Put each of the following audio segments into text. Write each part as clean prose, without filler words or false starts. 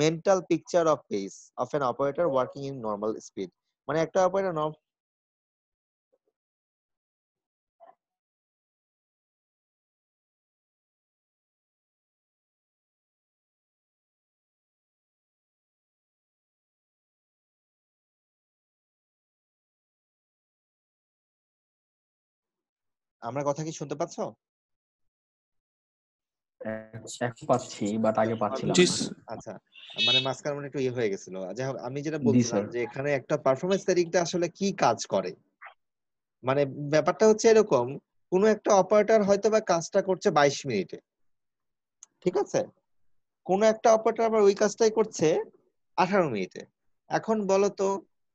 Mental picture of pace of an operator working in normal speed. মানে একটা operator আমার কথা কি শুনতে পাচ্ছ? এখন পাচ্ছি, বাট আগে পাচ্ছিলাম না। আচ্ছা, মানে মাঝখানে একটু হয়ে গেছিল। যাই হোক, আমি যেটা জি বলছিলাম স্যার। যে এখানে একটা পারফরমেন্স সেটিংটা আসলে কি কাজ করে, মানে ব্যাপারটা হচ্ছে এরকম, কোন একটা অপারেটর হয়তো বা কাজটা করছে 22 মিনিটে, ঠিক আছে, কোন একটা অপারেটর আবার ওই কাজটাই করছে 18 মিনিটে। এখন বলো তো,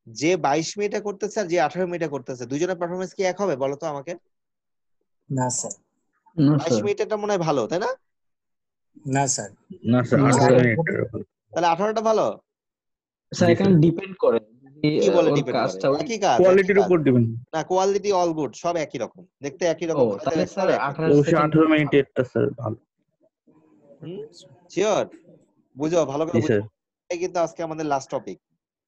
যে 22 মিনিটে করতেছে আর যে 18 মিনিটে করতেছে, দুজনের পারফরমেন্স কি এক হবে বলো তো আমাকে? না স্যার। না 22 স্যার। মিনিটেরটা মনে হয় ভালো, তাই না? না স্যার। না স্যার, না, 18 স্যার। মিনিটের তাহলে 18টা ভালো? স্যার জি এখানে স্যার। ডিপেন্ড করে যদি কি বলে ওর ডিপেন্ড করে? কাজটা ওই। একই কাজ, একই কোয়ালিটির কাজ। উপর ডিপেন্ড। না, কোয়ালিটি অল গুড, সব একই রকম দেখতে, একই ও রকম, তাহলে স্যার সব একই। 18 অবশ্যই সেকেন্ড 18 মিনিটেরটা স্যার ভালো। শিওর? বুঝো, ভালো করে জি বুঝো। স্যার। এই কিন্তু আজকে আমাদের লাস্ট টপিক,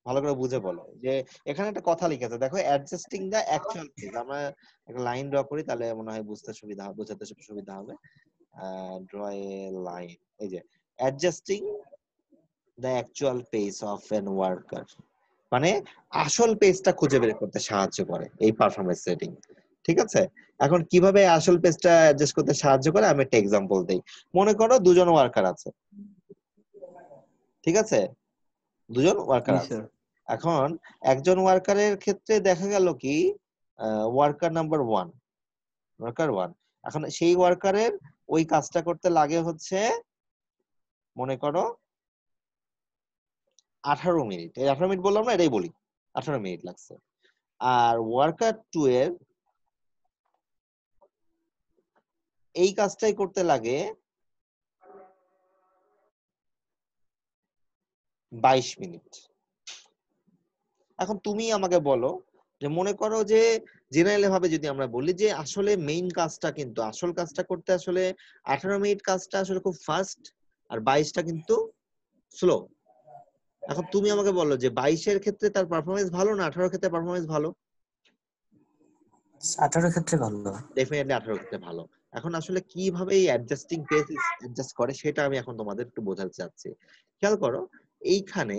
ভালো করে বুঝে বলো। যে এখানে একটা কথা লিখেছে দেখো, অ্যাডজাস্টিং দ্য অ্যাকচুয়াল পেজ। আমরা একটা লাইন ড্র করি, তাহলে মনে হয় বুঝতে সুবিধা হবে, বোঝাতে সুবিধা হবে। ড্র এ লাইন। এই যে adjusting the actual page of an worker, মানে আসল পেজটা খুঁজে বের করতে সাহায্য করে এই পারফরম্যান্স সেটিং, ঠিক আছে? এখন কিভাবে আসল পেজটা অ্যাডজাস্ট করতে সাহায্য করে আমি একটা এক্সাম্পল দেই। মনে করো দুজন ওয়ার্কার আছে, ঠিক আছে, দুজন ওয়ার্কার জি আছে। স্যার। এখন একজন ওয়ার্কারের ক্ষেত্রে দেখা গেল কি, ওয়ার্কার নাম্বার 1, ওয়ার্কার 1, এখন সেই ওয়ার্কারের ওই কাজটা করতে লাগে হচ্ছে মনে করো 18 মিনিট। এই 18 মিনিট বললাম না, এটাই বলি, 18 মিনিট লাগছে। আর ওয়ার্কার 2 এর এই কাজটাই করতে লাগে 22 মিনিট। এখন তুমি আমাকে বলো যে মনে করো যে জেনারেল ভাবে যদি আমরা বলি যে আসলে মেইন কাজটা কিন্তু, আসল কাজটা করতে আসলে 18 মিনিট কাজটা আসলে খুব ফাস্ট, আর 22টা কিন্তু স্লো। এখন তুমি আমাকে বলো যে 22 এর ক্ষেত্রে তার পারফরমেন্স ভালো না 18 এর ক্ষেত্রে পারফরমেন্স ভালো? 18 ক্ষেত্রে ভালো। ডেফিনেটলি 18 ক্ষেত্রে ভালো। এখন আসলে কিভাবে এই অ্যাডজাস্টিং পেজ অ্যাডজাস্ট করে সেটা আমি এখন তোমাদের একটু বোঝাতে চাচ্ছি। খেয়াল করো, এইখানে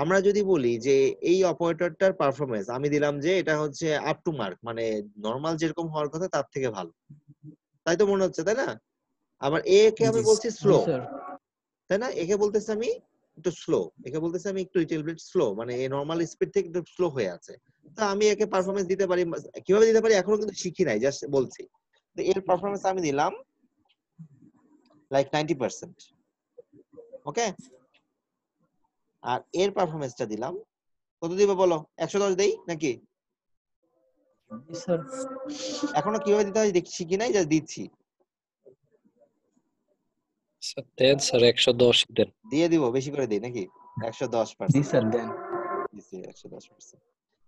আমরা যদি বলি যে এই অপারেটরটার পারফরমেন্স আমি দিলাম যে এটা হচ্ছে আপ টু মার্ক, মানে নরমাল যেরকম হওয়ার কথা তার থেকে ভালো, তাই তো মনে হচ্ছে, তাই না? আবার এ কে আমি বলছি জি স্লো, স্যার। তাই না? একে বলতেছি আমি একটু স্লো, একে বলতেছি আমি একটু লিটল বিট স্লো, মানে এই নরমাল স্পিড থেকে একটু স্লো হয়ে আছে। তো আমি একে পারফরমেন্স দিতে পারি, কিভাবে দিতে পারি এখনো কিন্তু শিখি নাই, জাস্ট বলছি। তো এর পারফরমেন্স আমি দিলাম লাইক 90%, ওকে? আর এর পারফরমেন্সটা দিলাম কত দিবে বলো? 110 দেই নাকি? জি স্যার। এখনো কিভাবে দিতে হয় দেখি, শিখি নাই, জাস্ট দিচ্ছি। স্যার দেন স্যার 110 দেন। দিয়ে দিব, বেশি করে দিই নাকি? জি 110% স্যার দেন। দিচ্ছি, 110%।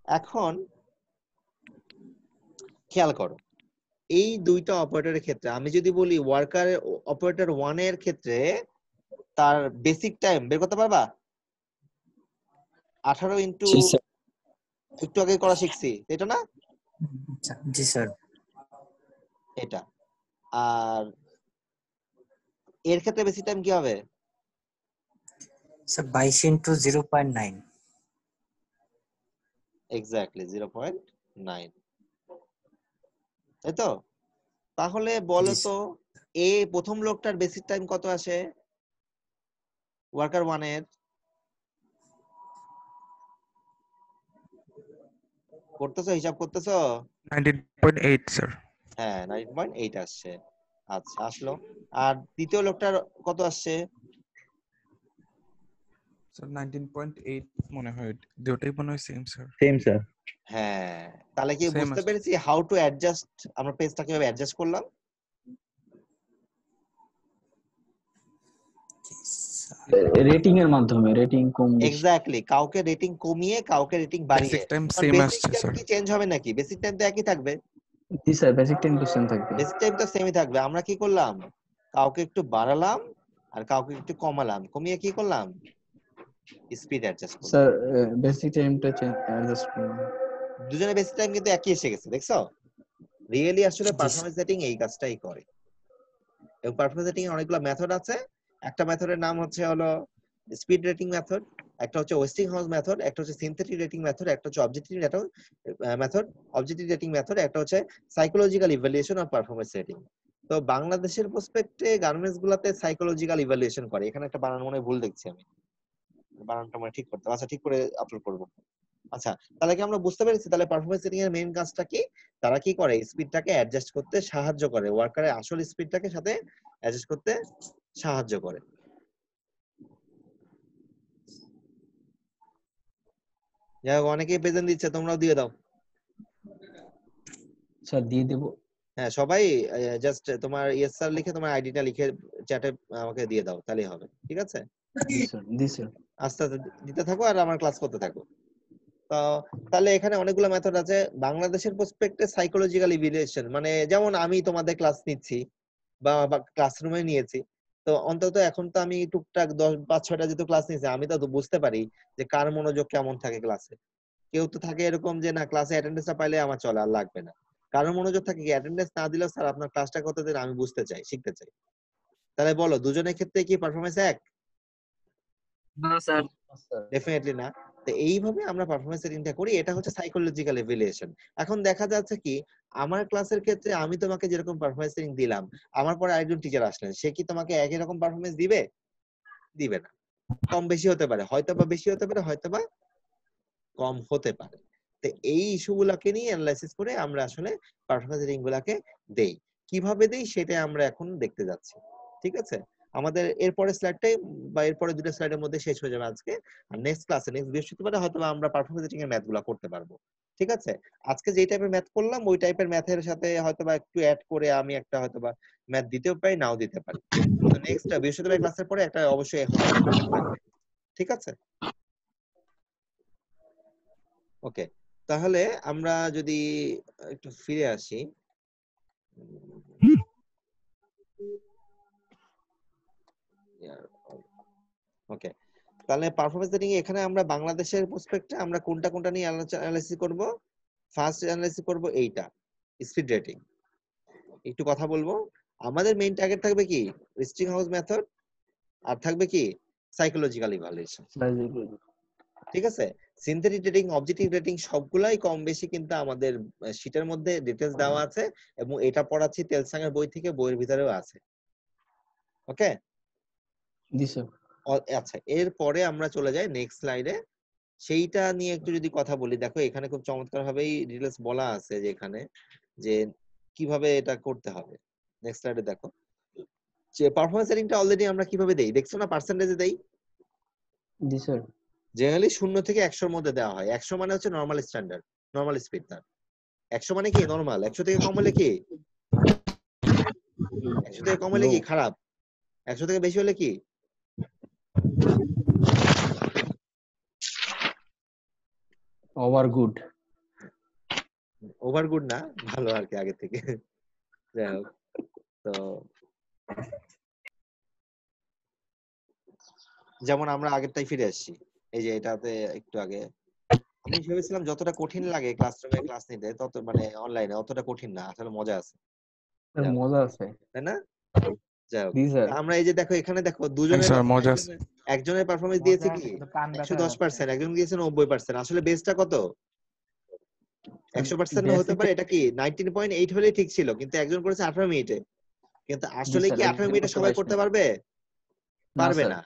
এখন খেয়াল করো, এই দুইটা অপারেটরের ক্ষেত্রে আমি যদি বলি ওয়ার্কার অপারেটর 1 এর ক্ষেত্রে তার বেসিক টাইম বের করতে পারবা? 18 ইনটু জি স্যার। একটু আগে করা শিখছি, এটা না? জি স্যার। এটা। আর এর ক্ষেত্রে বেসিক টাইম কি হবে? স্যার 22 × 0.9। এক্স্যাক্টলি 0.9, তাই তো? তাহলে বলো জি তো, এ প্রথম লোকটার বেসিক টাইম কত আসে ওয়ার্কার 1 এর? করতেছো, হিসাব করতেছো? 19.8 স্যার। হ্যাঁ, 9.8 আসছে। আচ্ছা, আসলো। আর দ্বিতীয় লোকটার কত আসছে? স্যার 19.8 মনে হয়, দুটোই মনে হয় সেম স্যার। Same sir. হ্যাঁ, তাহলে কি Same বুঝতে আছে। পেরেছি হাউ টু অ্যাডজাস্ট, আমরা পেজটা কিভাবে অ্যাডজাস্ট করলাম? রেটিং এর মাধ্যমে, রেটিং কম বেশি। এক্স্যাক্টলি, কাউকে রেটিং কমিয়ে কাউকে রেটিং বাড়িয়ে। বেসিক টাইম কারণ সেম বেসিক আসছে টাইম স্যার। কি চেঞ্জ হবে নাকি? বেসিক টাইম তো একই থাকবে। জি স্যার, বেসিক 10% থাকবে। বেসিক টাইম তো সেমই থাকবে। আমরা কি করলাম, কাউকে একটু বাড়ালাম আর কাউকে একটু কমালাম, কমিয়ে কি করলাম স্পিড অ্যাডজাস্ট করব। স্যার বেসিক টাইমটা অ্যাডজাস্ট করুন। দুজনে বেসিক টাইম কিন্তু একই এসে গেছে, দেখছো? রিয়েলি আসলে জি পারফরম্যান্স সেটিং এই কাজটাই করে। এবং পারফরম্যান্স সেটিং এর অনেকগুলো মেথড আছে। একটা মেথডের নাম হচ্ছে হলো স্পিড রেটিং মেথড, একটা হচ্ছে ওয়েস্টিং হাউস মেথড, একটা হচ্ছে সিনথেটিক রেটিং মেথড, একটা হচ্ছে objective method, objective rating method, একটা হচ্ছে psychological evaluation of performance setting. তো বাংলাদেশের প্রসপেক্টে গার্মেন্টস গুলাতে সাইকোলজিক্যাল ইভ্যালুয়েশন করে। এখানে একটা বানান মনে হয় ভুল দেখছি আমি, বানানটা মানে ঠিক করতে হবে। আচ্ছা, ঠিক করে আপলোড করব। আচ্ছা, তাহলে কি আমরা বুঝতে পেরেছি তাহলে পারফরম্যান্স সেটিং এর মেইন কাজটা কি? তারা কি করে, স্পিডটাকে অ্যাডজাস্ট করতে সাহায্য করে, ওয়ার্কারের আসল স্পিডটাকে সাথে অ্যাডজাস্ট করতে সাহায্য করে। যাই হোক, অনেকেই প্রেজেন্ট দিচ্ছে, তোমরাও দিয়ে দাও। স্যার দিয়ে দেব। হ্যাঁ, সবাই জাস্ট তোমার ইয়েস স্যার লিখে তোমার আইডিটা লিখে চ্যাটে আমাকে দিয়ে দাও, তাহলেই হবে। ঠিক আছে? জি স্যার। আস্তে আস্তে দিতে থাকো আর আমার ক্লাস করতে থাকো। তো তাহলে এখানে অনেকগুলো মেথড আছে। বাংলাদেশের প্রসপেক্টে সাইকোলজিক্যাল ইভ্যালুয়েশন মানে যেমন আমি তোমাদের ক্লাস নিচ্ছি বা ক্লাসরুমে নিয়েছি, তো অন্তত এখন তো আমি টুকটাক 5-6টা যেহেতু ক্লাস নিয়েছি, আমি তো বুঝতে পারি যে কার মনোযোগ কেমন থাকে ক্লাসে। কেউ তো থাকে এরকম যে না, ক্লাসে অ্যাটেন্ডেন্সটা পাইলে আমার চলে, আর লাগবে না। কারোর মনোযোগ থাকে কি, অ্যাটেন্ডেন্স না দিলেও স্যার আপনার ক্লাসটা কতদিন আমি বুঝতে চাই, শিখতে চাই। তাহলে বলো, দুজনের ক্ষেত্রে কি পারফরমেন্স এক? না স্যার। ডেফিনেটলি না। তো এইভাবে আমরা পারফরমেন্স সেটিংটা করি, এটা হচ্ছে সাইকোলজিক্যাল ইভ্যালুয়েশন। এখন দেখা যাচ্ছে কি, আমার ক্লাসের ক্ষেত্রে আমি তোমাকে যেরকম পারফরমেন্স সেটিং দিলাম, আমার পরে আরেকজন টিচার আসলেন, সে কি তোমাকে একই রকম পারফরমেন্স দিবে? দিবে না। কম বেশি হতে পারে, হয়তো বা বেশি হতে পারে, হয়তো বা কম হতে পারে। তো এই ইস্যুগুলোকে নিয়ে অ্যানালাইসিস করে আমরা আসলে পারফরম্যান্স রেটিং গুলাকে দেই। কিভাবে দেই সেটা আমরা এখন দেখতে যাচ্ছি। ঠিক আছে? আমাদের এরপরের স্লাইডটাই বা এরপরে দুটো স্লাইডের মধ্যে শেষ হয়ে যাবে আজকে। আর নেক্সট ক্লাসে নেক্সট বৃহস্পতিবারে হয়তো আমরা পারফরম্যান্স রেটিং এর ম্যাথগুলো করতে পারবো। ঠিক আছে? আজকে যেই টাইপের ম্যাথ করলাম ওই টাইপের ম্যাথের সাথে হয়তোবা একটু অ্যাড করে আমি একটা হয়তোবা ম্যাথ দিতেও পারি, নাও দিতে পারি। তো নেক্সট বৃহস্পতিবার ক্লাসের পরে একটা অবশ্যই এখন থাকবে। ঠিক আছে? ওকে, তাহলে আমরা যদি একটু ফিরে আসি। ওকে, তাহলে পারফরম্যান্স রেটিং এখানে আমরা বাংলাদেশের প্রসপেক্টে আমরা কোনটা কোনটা নিয়ে অ্যানালাইসিস করব? ফার্স্ট অ্যানালাইসিস করব এইটা, স্পিড রেটিং। একটু কথা বলবো। আমাদের মেইন টার্গেট থাকবে কি, রেস্টিং হাউস মেথড, আর থাকবে কি সাইকোলজিক্যাল ইভালুয়েশন। ঠিক আছে? সিনথেটিক রেটিং, অবজেক্টিভ রেটিং সবগুলাই কম বেশি কিন্তু আমাদের শীটের মধ্যে ডিটেইলস দেওয়া আছে, এবং এটা পড়াচ্ছি তেলসাঙের বই থেকে, বইয়ের ভিতরেও আছে। ওকে? জি স্যার। আচ্ছা, এরপরে আমরা চলে যাই নেক্সট স্লাইডে। সেইটা নিয়ে একটু যদি কথা বলি, দেখো এখানে খুব চমৎকার ভাবেই ডিটেইলস বলা আছে যে এখানে যে কিভাবে এটা করতে হবে। নেক্সট স্লাইডে দেখো যে পারফরম্যান্স সেটিংটা অলরেডি আমরা কিভাবে দেই, দেখছো না? পার্সেন্টেজে দেই। জি স্যার। জেনারেলি 0 থেকে 100 এর মধ্যে দেওয়া হয়। 100 মানে হচ্ছে নরমাল স্ট্যান্ডার্ড, নরমাল স্পিড। তার 100 মানে কি নরমাল, 100 থেকে কম হলে কি, 100 থেকে কম হলে কি খারাপ, 100 থেকে বেশি হলে কি ওভার গুড। ওভার গুড না, ভালো আর কি আগে থেকে। যাই হোক, তো যেমন আমরা আগেরটাই ফিরে আসছি। এই যে এটাতে একটু আগে আমি ভেবেছিলাম যতটা কঠিন লাগে ক্লাসরুমে ক্লাস নিতে, তত মানে অনলাইনে অতটা কঠিন না, আসলে মজা আছে। স্যার যাই হোক, মজা আছে। তাই না? যাই হোক, জি স্যার। আমরা এই যে দেখো এখানে দেখো হ্যাঁ দুজনের স্যার, পারফরমেন্স, মজা আছে। একজনের পারফরমেন্স দিয়েছে কি 110%, একজন দিয়েছে 90%। আসলে বেসটা কত? 100% হতে পারে, এটা কি 19.8 হলে ঠিক ছিল, কিন্তু একজন করেছে 18 মিনিটে। কিন্তু জি আসলে স্যার, কি 18 একজন মিনিটে করতে সবাই 22 করতে মিনিট। পারবে? না পারবে স্যার। না।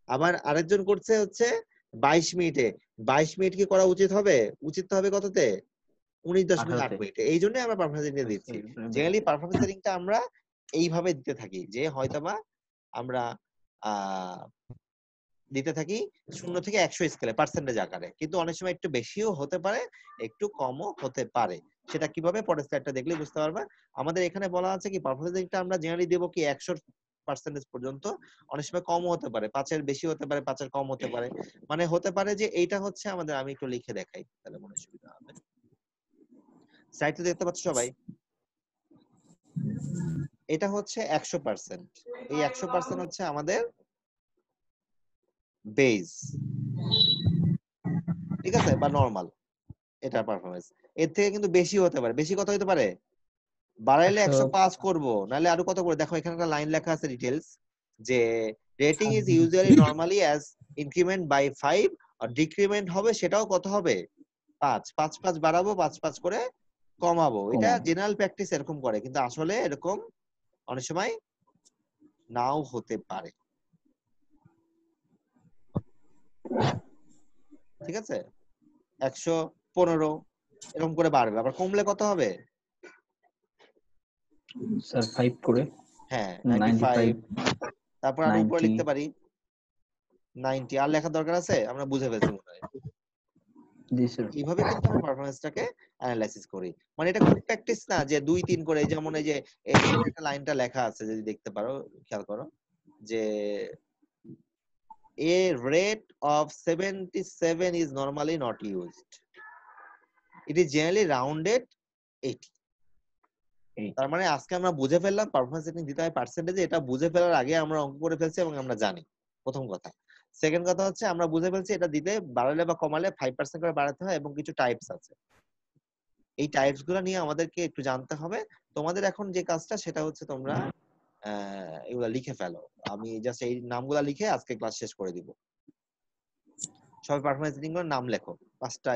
আবার আরেকজন করছে হচ্ছে 22 মিনিটে। 22 মিনিট কি করা উচিত হবে? উচিত তো হবে কততে? 19.8 মিনিটে। এই জন্য আমরা পারফরমেন্স সেটিংটা দিচ্ছি। জেনারেলি পারফরমেন্স সেটিংটা আমরা এইভাবে দিতে থাকি যে হয়তোবা আমরা দিতে থাকি 0 থেকে 100 স্কেলে পার্সেন্টেজ আকারে, কিন্তু অনেক সময় একটু বেশিও হতে পারে, একটু কমও হতে পারে। সেটা কিভাবে পরের স্লাইডটা দেখলে বুঝতে পারবে। আমাদের এখানে বলা আছে কি পারফরমেন্স সেটিংটা আমরা জেনারেলি দেব কি 100% পর্যন্ত। অনেক সময় কমও হতে পারে, 5-এর বেশি হতে পারে, 5-এর কম হতে পারে। মানে হতে পারে যে এইটা হচ্ছে আমাদের, আমি একটু লিখে দেখাই তাহলে মনে সুবিধা হবে। স্লাইডটা দেখতে পাচ্ছ সবাই? এটা হচ্ছে 100%। এই 100% হচ্ছে আমাদের বেস। ঠিক আছে, বা নরমাল, এটা পারফরমেন্স। এর থেকে কিন্তু বেশি হতে পারে। বেশি কত হতে পারে? বাড়াইলে 105 করব, নাহলে আরো কত করে? দেখো এখানে একটা লাইন লেখা আছে ডিটেইলস, যে rating is usually normally as increment by 5 আর ডিক্রিমেন্ট হবে, সেটাও কত হবে? 5 5 5 বাড়াবো, 5 5 করে কমাবো। এটা কমাবো। জেনারেল প্র্যাকটিস এরকম করে, কিন্তু আসলে এরকম অনেক সময় নাও হতে পারে। ঠিক আছে, 115 এরকম করে বাড়বে। আবার কমলে কত হবে? স্যার 5 করে হ্যাঁ 95 95। তারপর আরো উপরে 90 লিখতে পারি 90। আর লেখার দরকার আছে? আমরা বুঝে ফেলছি মনে হয়। জি স্যার। এইভাবে কিন্তু আমরা পারফরম্যান্সটাকে অ্যানালাইসিস করি। মানে এটা খুব প্র্যাকটিস না যে 2 3 করে, যেমন এই যে এখানে একটা লাইনটা লেখা আছে, যদি দেখতে পারো, খেয়াল করো, যে a rate of 77 is normally not used, it is generally rounded 80। তার মানে আজকে আমরা বুঝে ফেললাম পারফরম্যান্স রেটিং দিতে হয় পার্সেন্টেজে। এটা বুঝে ফেলার আগে আমরা অঙ্ক করে ফেলছি এবং আমরা জানি, প্রথম কথা। সেকেন্ড কথা হচ্ছে আমরা বুঝে ফেলছি এটা দিতে বাড়ালে বা কমালে 5% করে বাড়াতে হয়, এবং কিছু টাইপস আছে। এই টাইপস গুলো নিয়ে আমাদেরকে একটু জানতে হবে। তোমাদের এখন যে কাজটা সেটা হচ্ছে তোমরা এগুলা লিখে ফেলো। আমি জাস্ট এই নামগুলা লিখে আজকে ক্লাস শেষ করে দিব। সবাই পারফরম্যান্স রেটিং এর নাম লেখো,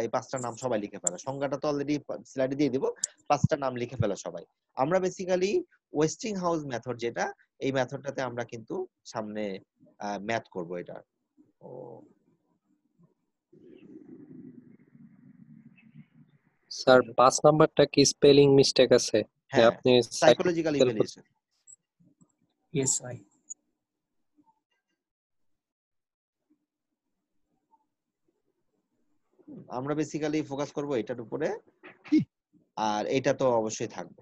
এই পাঁচটা নাম সবাই লিখে ফেলো। সংজ্ঞাটা তো অলরেডি স্লাইডে দিয়ে দিব, 5টা নাম লিখে ফেলো সবাই। আমরা বেসিক্যালি ওয়েস্টিং হাউস মেথড, যেটা এই মেথডটাতে আমরা কিন্তু সামনে ম্যাথ করব এটা। ও স্যার 5 নাম্বারটা কি স্পেলিং মিস্টেক আছে? হ্যাঁ, আপনি সাইকোলজিক্যাল psychological ইভ্যালুয়েশন। ইয়েস ভাই। আমরা বেসিক্যালি ফোকাস করব এটার উপরে, আর এটা তো অবশ্যই থাকবে।